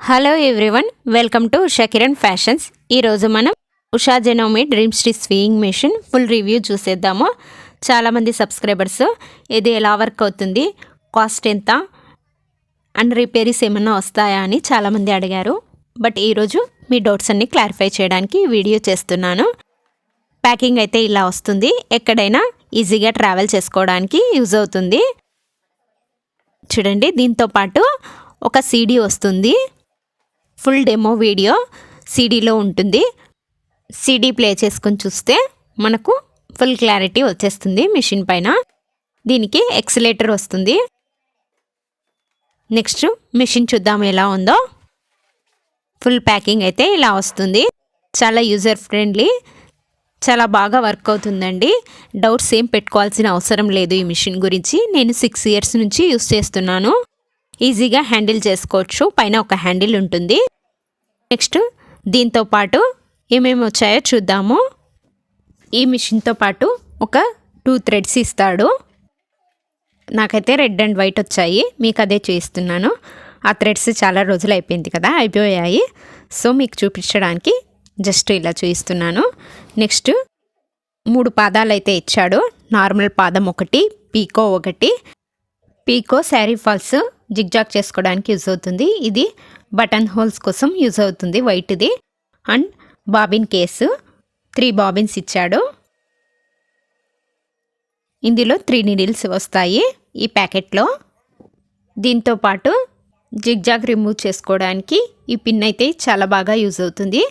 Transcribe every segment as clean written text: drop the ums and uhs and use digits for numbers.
Hello everyone, welcome to Usha Kiran fashions. ఈరోజు మనం Usha Janome dream stitch sewing machine full review చూసేద్దాము. చాలామంది సబ్స్క్రైబర్స్ ఇది ఎలా వర్క్ అవుతుంది, కాస్ట్ ఎంత అండ్ రిపేరీస్ ఏమన్నా వస్తాయా అని చాలామంది అడిగారు. బట్ ఈరోజు మీ డౌట్స్ అన్ని క్లారిఫై చేయడానికి వీడియో చేస్తున్నాను. ప్యాకింగ్ అయితే ఇలా వస్తుంది. ఎక్కడైనా ఈజీగా ట్రావెల్ చేసుకోవడానికి యూజ్ అవుతుంది. చూడండి, దీంతో పాటు ఒక సీడీ వస్తుంది. ఫుల్ డెమో వీడియో సీడీలో ఉంటుంది. సీడీ ప్లే చేసుకొని చూస్తే మనకు ఫుల్ క్లారిటీ వచ్చేస్తుంది మిషన్ పైన. దీనికి ఎక్సిలేటర్ వస్తుంది. నెక్స్ట్ మిషన్ చూద్దాం ఎలా ఉందో. ఫుల్ ప్యాకింగ్ అయితే ఇలా వస్తుంది. చాలా యూజర్ ఫ్రెండ్లీ, చాలా బాగా వర్క్ అవుతుందండి. డౌట్స్ ఏం పెట్టుకోవాల్సిన అవసరం లేదు ఈ మిషన్ గురించి. నేను 6 ఇయర్స్ నుంచి యూస్ చేస్తున్నాను. ఈజీగా హ్యాండిల్ చేసుకోవచ్చు. పైన ఒక హ్యాండిల్ ఉంటుంది. నెక్స్ట్ దీంతో పాటు ఏమేమి వచ్చాయో చూద్దాము. ఈ మిషన్తో పాటు ఒక 2 థ్రెడ్స్ ఇస్తాడు. నాకైతే రెడ్ అండ్ వైట్ వచ్చాయి, మీకు అదే చూపిస్తున్నాను. ఆ థ్రెడ్స్ చాలా రోజులు అయిపోయింది కదా, అయిపోయాయి. సో మీకు చూపించడానికి జస్ట్ ఇలా చూపిస్తున్నాను. నెక్స్ట్ 3 పాదాలు అయితే ఇచ్చాడు. నార్మల్ పాదం ఒకటి, పీకో ఒకటి. పీకో శారీ ఫాల్స్ జిగ్జాగ్ చేసుకోవడానికి యూజ్ అవుతుంది. ఇది బటన్ హోల్స్ కోసం యూజ్ అవుతుంది, వైట్ది. అండ్ బాబిన్ కేసు 3 బాబిన్స్ ఇచ్చాడు. ఇందులో 3 నీడిల్స్ వస్తాయి ఈ ప్యాకెట్లో. దీంతో పాటు జిగ్జాగ్ రిమూవ్ చేసుకోవడానికి ఈ పిన్ అయితే చాలా బాగా యూజ్ అవుతుంది.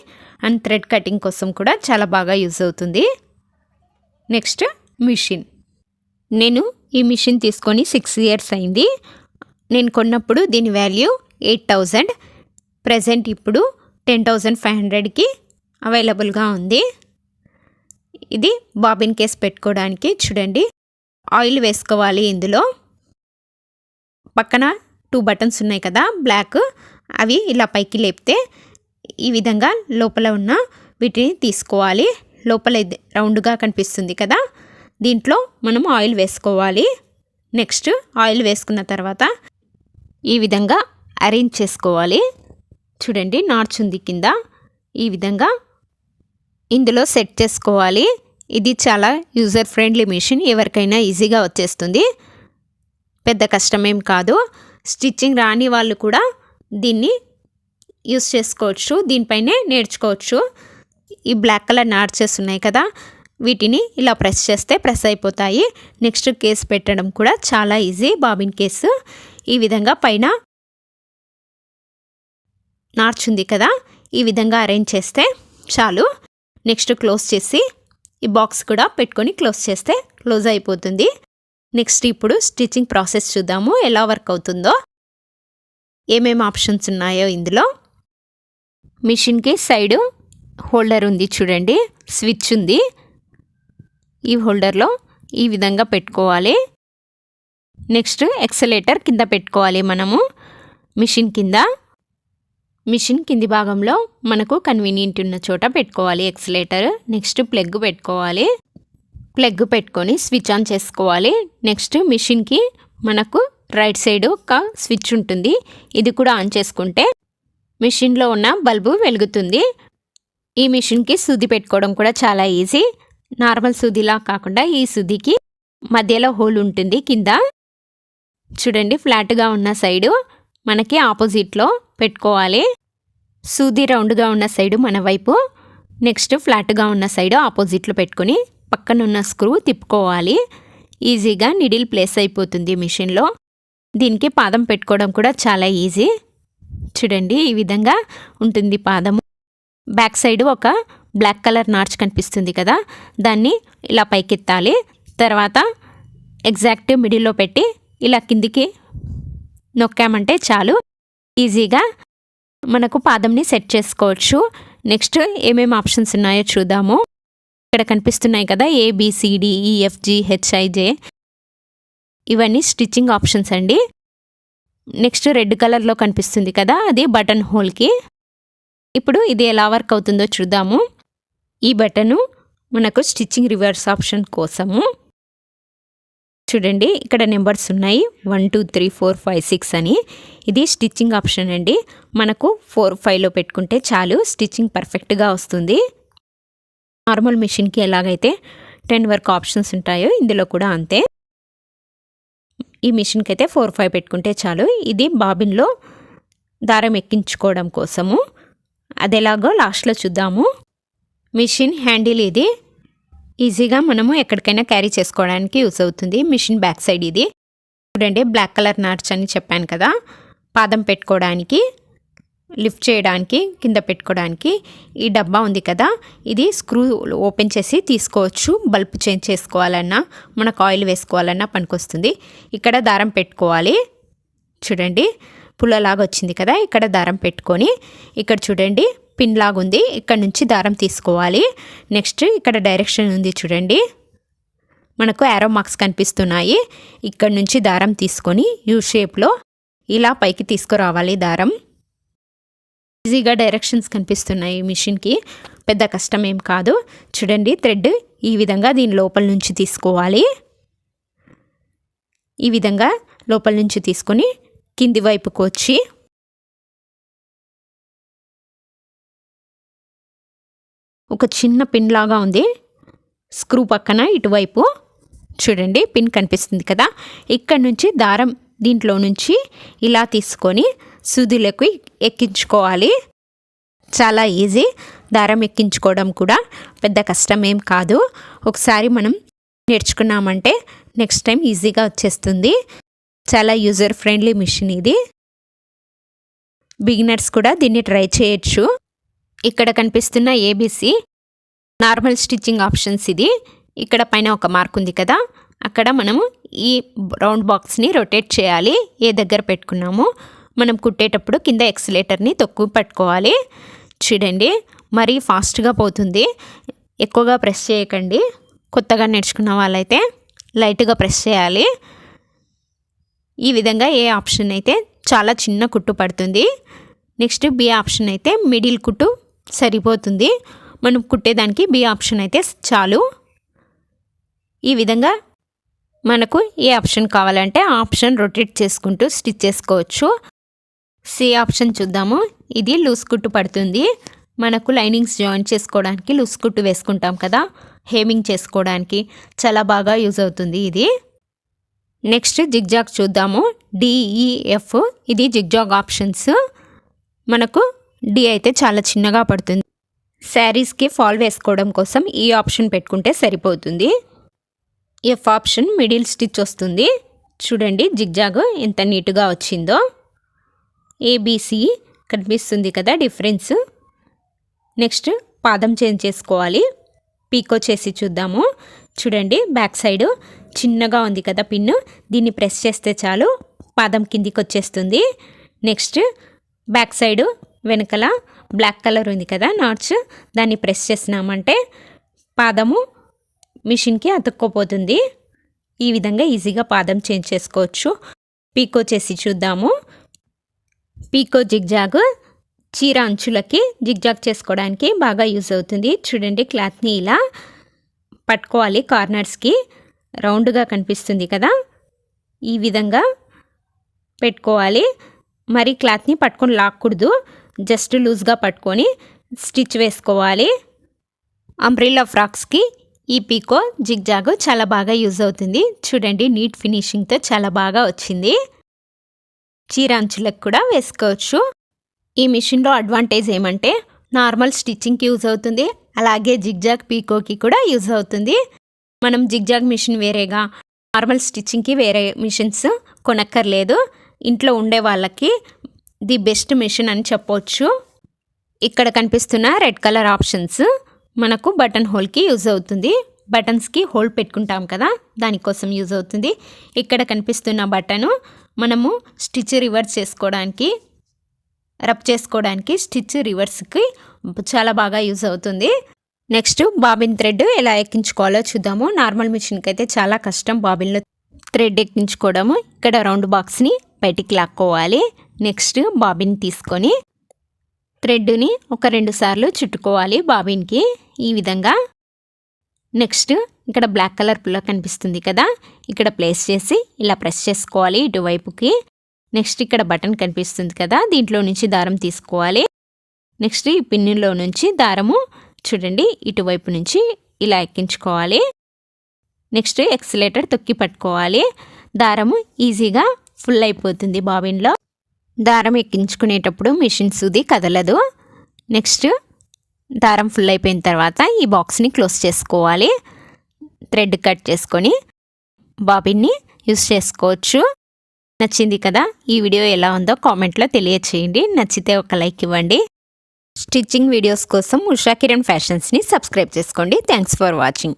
అండ్ థ్రెడ్ కటింగ్ కోసం కూడా చాలా బాగా యూజ్ అవుతుంది. Next machine. నేను ఈ మిషన్ తీసుకొని 6 ఇయర్స్ అయింది. నేను కొన్నప్పుడు దీని వాల్యూ 8,000. ప్రజెంట్ ఇప్పుడు 10,500కి అవైలబుల్గా ఉంది. ఇది బాబిన్ కేస్ పెట్టుకోవడానికి. చూడండి, ఆయిల్ వేసుకోవాలి. ఇందులో పక్కన 2 బటన్స్ ఉన్నాయి కదా బ్లాక్, అవి ఇలా పైకి లేపితే ఈ విధంగా లోపల ఉన్న వీటిని తీసుకోవాలి. లోపల రౌండ్గా కనిపిస్తుంది కదా, దీంట్లో మనం ఆయిల్ వేసుకోవాలి. నెక్స్ట్ ఆయిల్ వేసుకున్న తర్వాత ఈ విధంగా అరేంజ్ చేసుకోవాలి. చూడండి, నార్చ్ ఉంది కింద. ఈ విధంగా ఇందులో సెట్ చేసుకోవాలి. ఇది చాలా యూజర్ ఫ్రెండ్లీ మిషన్. ఎవరికైనా ఈజీగా వచ్చేస్తుంది, పెద్ద కష్టమేం కాదు. స్టిచ్చింగ్ రాని వాళ్ళు కూడా దీన్ని యూస్ చేసుకోవచ్చు, దీనిపైనే నేర్చుకోవచ్చు. ఈ బ్లాక్ కలర్ నార్చెస్ ఉన్నాయి కదా, వీటిని ఇలా ప్రెస్ చేస్తే ప్రెస్ అయిపోతాయి. నెక్స్ట్ కేస్ పెట్టడం కూడా చాలా ఈజీ. బాబిన్ కేసు ఈ విధంగా పైన నార్చ్ ఉంది కదా, ఈ విధంగా అరేంజ్ చేస్తే చాలు. నెక్స్ట్ క్లోజ్ చేసి ఈ బాక్స్ కూడా పెట్టుకొని క్లోజ్ చేస్తే క్లోజ్ అయిపోతుంది. నెక్స్ట్ ఇప్పుడు స్టిచ్చింగ్ ప్రాసెస్ చూద్దాము, ఎలా వర్క్ అవుతుందో. ఏమేమి ఆప్షన్స్ ఉన్నాయో ఇందులో. మిషన్కి సైడు హోల్డర్ ఉంది చూడండి, స్విచ్ ఉంది. ఈ హోల్డర్లో ఈ విధంగా పెట్టుకోవాలి. నెక్స్ట్ ఎక్సలేటర్ కింద పెట్టుకోవాలి మనము మిషన్ కింద. మిషన్ కింది భాగంలో మనకు కన్వీనియంట్ ఉన్న చోట పెట్టుకోవాలి ఎక్సలేటర్. నెక్స్ట్ ప్లగ్ పెట్టుకోవాలి. ప్లగ్ పెట్టుకొని స్విచ్ ఆన్ చేసుకోవాలి. నెక్స్ట్ మిషన్కి మనకు రైట్ సైడ్ ఒక స్విచ్ ఉంటుంది, ఇది కూడా ఆన్ చేసుకుంటే మిషన్లో ఉన్న బల్బు వెలుగుతుంది. ఈ మిషన్కి సూది పెట్టుకోవడం కూడా చాలా ఈజీ. నార్మల్ సూదిలా కాకుండా ఈ సూదికి మధ్యలో హోల్ ఉంటుంది కింద. చూడండి, ఫ్లాట్గా ఉన్న సైడు మనకి ఆపోజిట్లో పెట్టుకోవాలి. సూది రౌండ్గా ఉన్న సైడు మన వైపు, నెక్స్ట్ ఫ్లాట్గా ఉన్న సైడు ఆపోజిట్లో పెట్టుకొని పక్కనున్న స్క్రూ తిప్పుకోవాలి. ఈజీగా నిడిల్ ప్లేస్ అయిపోతుంది మిషన్లో. దీనికి పాదం పెట్టుకోవడం కూడా చాలా ఈజీ. చూడండి, ఈ విధంగా ఉంటుంది పాదము. బ్యాక్ సైడ్ ఒక బ్లాక్ కలర్ నార్చ్ కనిపిస్తుంది కదా, దాన్ని ఇలా పైకెత్తాలి. తర్వాత ఎగ్జాక్ట్ మిడిల్లో పెట్టి ఇలా కిందికి నొక్కామంటే చాలు, ఈజీగా మనకు పాదంని సెట్ చేసుకోవచ్చు. నెక్స్ట్ ఏమేమి ఆప్షన్స్ ఉన్నాయో చూద్దాము. ఇక్కడ కనిపిస్తున్నాయి కదా, ABCDEFGHIJ, ఇవన్నీ స్టిచ్చింగ్ ఆప్షన్స్ అండి. నెక్స్ట్ రెడ్ కలర్లో కనిపిస్తుంది కదా, అది బటన్ హోల్కి. ఇప్పుడు ఇది ఎలా వర్క్ అవుతుందో చూద్దాము. ఈ బటను మనకు స్టిచ్చింగ్ రివర్స్ ఆప్షన్ కోసము. చూడండి ఇక్కడ నెంబర్స్ ఉన్నాయి 1 2 3 4 5 6 అని. ఇది స్టిచ్చింగ్ ఆప్షన్ అండి. మనకు 4 5లో పెట్టుకుంటే చాలు, స్టిచ్చింగ్ పర్ఫెక్ట్గా వస్తుంది. నార్మల్ మిషన్కి ఎలాగైతే 10 వరకు ఆప్షన్స్ ఉంటాయో ఇందులో కూడా అంతే. ఈ మిషన్కి అయితే 4 5 పెట్టుకుంటే చాలు. ఇది బాబిన్లో దారం ఎక్కించుకోవడం కోసము. అది ఎలాగో లాస్ట్లో చూద్దాము. మిషన్ హ్యాండిల్ ఇది ఈజీగా మనము ఎక్కడికైనా క్యారీ చేసుకోవడానికి యూస్ అవుతుంది. మిషన్ బ్యాక్ సైడ్ ఇది చూడండి, బ్లాక్ కలర్ నాట్స్ అని చెప్పాను కదా, పాదం పెట్టుకోవడానికి, లిఫ్ట్ చేయడానికి, కింద పెట్టుకోవడానికి. ఈ డబ్బా ఉంది కదా, ఇది స్క్రూ ఓపెన్ చేసి తీసుకోవచ్చు. బల్బ్ చేంజ్ చేసుకోవాలన్నా, మనకు ఆయిల్ వేసుకోవాలన్నా పనికొస్తుంది. ఇక్కడ దారం పెట్టుకోవాలి. చూడండి పుల్లలాగా వచ్చింది కదా, ఇక్కడ దారం పెట్టుకొని, ఇక్కడ చూడండి పిన్ లాగా ఉంది, ఇక్కడ నుంచి దారం తీసుకోవాలి. నెక్స్ట్ ఇక్కడ డైరెక్షన్ ఉంది చూడండి, మనకు యారో మార్క్స్ కనిపిస్తున్నాయి. ఇక్కడ నుంచి దారం తీసుకొని యూ షేప్లో ఇలా పైకి తీసుకురావాలి. దారం ఈజీగా డైరెక్షన్స్ కనిపిస్తున్నాయి. మిషన్కి పెద్ద కష్టం ఏం కాదు. చూడండి థ్రెడ్ ఈ విధంగా దీని లోపల నుంచి తీసుకోవాలి. ఈ విధంగా లోపల నుంచి తీసుకొని కింది వైపుకు వచ్చి ఒక చిన్న పిన్ లాగా ఉంది స్క్రూ పక్కన ఇటువైపు చూడండి, పిన్ కనిపిస్తుంది కదా, ఇక్కడ నుంచి దారం దీంట్లో నుంచి ఇలా తీసుకొని సూదిలోకి ఎక్కించుకోవాలి. చాలా ఈజీ. దారం ఎక్కించుకోవడం కూడా పెద్ద కష్టం ఏం కాదు. ఒకసారి మనం నేర్చుకున్నామంటే నెక్స్ట్ టైం ఈజీగా వచ్చేస్తుంది. చాలా యూజర్ ఫ్రెండ్లీ మిషన్ ఇది. బిగినర్స్ కూడా దీన్ని ట్రై చేయొచ్చు. ఇక్కడ కనిపిస్తున్న ఏబీసీ నార్మల్ స్టిచ్చింగ్ ఆప్షన్స్ ఇది. ఇక్కడ పైన ఒక మార్క్ ఉంది కదా, అక్కడ మనము ఈ రౌండ్ బాక్స్ని రొటేట్ చేయాలి. ఏ దగ్గర పెట్టుకున్నామో మనం కుట్టేటప్పుడు కింద ఎక్సిలేటర్ని తొక్కు పట్టుకోవాలి. చూడండి మరీ ఫాస్ట్గా పోతుంది, ఎక్కువగా ప్రెస్ చేయకండి. కొత్తగా నేర్చుకున్న వాళ్ళైతే లైట్గా ప్రెస్ చేయాలి. ఈ విధంగా ఏ ఆప్షన్ అయితే చాలా చిన్న కుట్టు పడుతుంది. నెక్స్ట్ బి ఆప్షన్ అయితే మిడిల్ కుట్టు సరిపోతుంది. మనం కుట్టేదానికి బి ఆప్షన్ అయితే చాలు. ఈ విధంగా మనకు ఏ ఆప్షన్ కావాలంటే ఆ ఆప్షన్ రొటేట్ చేసుకుంటూ స్టిచ్ చేసుకోవచ్చు. సి ఆప్షన్ చూద్దాము. ఇది లూజ్ కుట్టు పడుతుంది. మనకు లైనింగ్స్ జాయిన్ చేసుకోవడానికి లూజ్ కుట్టు వేసుకుంటాం కదా, హేమింగ్ చేసుకోవడానికి చాలా బాగా యూజ్ అవుతుంది ఇది. నెక్స్ట్ జిగ్జాగ్ చూద్దాము. డిఈఎఫ్ ఇది జిగ్జాగ్ ఆప్షన్స్. మనకు డి అయితే చాలా చిన్నగా పడుతుంది. శారీస్కి ఫాల్ వేసుకోవడం కోసం ఈ ఆప్షన్ పెట్టుకుంటే సరిపోతుంది. ఎఫ్ ఆప్షన్ మిడిల్ స్టిచ్ వస్తుంది. చూడండి జిగ్జాగ్ ఎంత నీట్గా వచ్చిందో. ఏబిసి కనిపిస్తుంది కదా డిఫరెన్స్. నెక్స్ట్ పాదం చేంజ్ చేసుకోవాలి. పీకో చేసి చూద్దాము. చూడండి బ్యాక్ సైడ్ చిన్నగా ఉంది కదా పిన్, దీన్ని ప్రెస్ చేస్తే చాలు పాదం కిందికి వచ్చేస్తుంది. నెక్స్ట్ బ్యాక్ సైడ్ వెనకల బ్లాక్ కలర్ ఉంది కదా నాట్స్, దాన్ని ప్రెస్ చేసినామంటే పాదము మిషన్కి అతుక్కోపోతుంది. ఈ విధంగా ఈజీగా పాదం చేంజ్ చేసుకోవచ్చు. పీకో చేసి చూద్దాము. పీకో జిగ్జాగ్ చీర అంచులకి జిగ్జాగ్ చేసుకోవడానికి బాగా యూజ్ అవుతుంది. చూడండి క్లాత్ని ఇలా పట్టుకోవాలి, కార్నర్స్కి రౌండ్గా కనిపిస్తుంది కదా, ఈ విధంగా పెట్టుకోవాలి. మరి క్లాత్ని పట్టుకొని లాక్కూడదు, జస్ట్ లూజ్గా పట్టుకొని స్టిచ్ వేసుకోవాలి. అంబ్రిల్లా ఫ్రాక్స్కి ఈ పీకో జిగ్జాగ్ చాలా బాగా యూజ్ అవుతుంది. చూడండి నీట్ ఫినిషింగ్తో చాలా బాగా వచ్చింది. చీర అంచులకు కూడా వేసుకోవచ్చు. ఈ మిషన్లో అడ్వాంటేజ్ ఏమంటే నార్మల్ స్టిచ్చింగ్కి యూజ్ అవుతుంది, అలాగే జిగ్జాగ్ పీకోకి కూడా యూజ్ అవుతుంది. మనం జిగ్జాగ్ మిషన్ వేరేగా, నార్మల్ స్టిచ్చింగ్కి వేరే మిషన్స్ కొనక్కర్లేదు. ఇంట్లో ఉండే వాళ్ళకి ది బెస్ట్ మిషన్ అని చెప్పవచ్చు. ఇక్కడ కనిపిస్తున్న రెడ్ కలర్ ఆప్షన్స్ మనకు బటన్ హోల్కి యూజ్ అవుతుంది. బటన్స్కి హోల్ పెట్టుకుంటాం కదా, దానికోసం యూజ్ అవుతుంది. ఇక్కడ కనిపిస్తున్న బటను మనము స్టిచ్ రివర్స్ చేసుకోవడానికి, రబ్ చేసుకోవడానికి, స్టిచ్ రివర్స్కి చాలా బాగా యూజ్ అవుతుంది. నెక్స్ట్ బాబిన్ థ్రెడ్ ఎలా ఎక్కించుకోవాలో చూద్దాము. నార్మల్ మిషన్కి అయితే చాలా కష్టం బాబిన్లో థ్రెడ్ ఎక్కించుకోవడము. ఇక్కడ రౌండ్ బాక్స్ని బయటికి లాక్కోవాలి. నెక్స్ట్ బాబిన్ తీసుకొని థ్రెడ్ని ఒక 2 సార్లు చుట్టుకోవాలి బాబిన్కి. ఈ విధంగా నెక్స్ట్ ఇక్కడ బ్లాక్ కలర్ పుల్ల కనిపిస్తుంది కదా, ఇక్కడ ప్లేస్ చేసి ఇలా ప్రెస్ చేసుకోవాలి ఇటువైపుకి. నెక్స్ట్ ఇక్కడ బటన్ కనిపిస్తుంది కదా, దీంట్లో నుంచి దారం తీసుకోవాలి. నెక్స్ట్ ఈ పిన్నులో నుంచి దారము చూడండి ఇటువైపు నుంచి ఇలా ఎక్కించుకోవాలి. నెక్స్ట్ ఎక్సిలేటర్ తొక్కి పట్టుకోవాలి. దారము ఈజీగా ఫుల్ అయిపోతుంది బాబిన్లో. దారం ఎక్కించుకునేటప్పుడు మిషన్ సూది కదలదు. నెక్స్ట్ దారం ఫుల్ అయిపోయిన తర్వాత ఈ బాక్స్ని క్లోజ్ చేసుకోవాలి. థ్రెడ్ కట్ చేసుకొని బాబిన్ని యూస్ చేసుకోవచ్చు. నచ్చింది కదా, ఈ వీడియో ఎలా ఉందో కామెంట్లో తెలియచేయండి. నచ్చితే ఒక లైక్ ఇవ్వండి. స్టిచ్చింగ్ వీడియోస్ కోసం ఉషా కిరణ్ ఫ్యాషన్స్ని సబ్స్క్రైబ్ చేసుకోండి. Thanks for watching.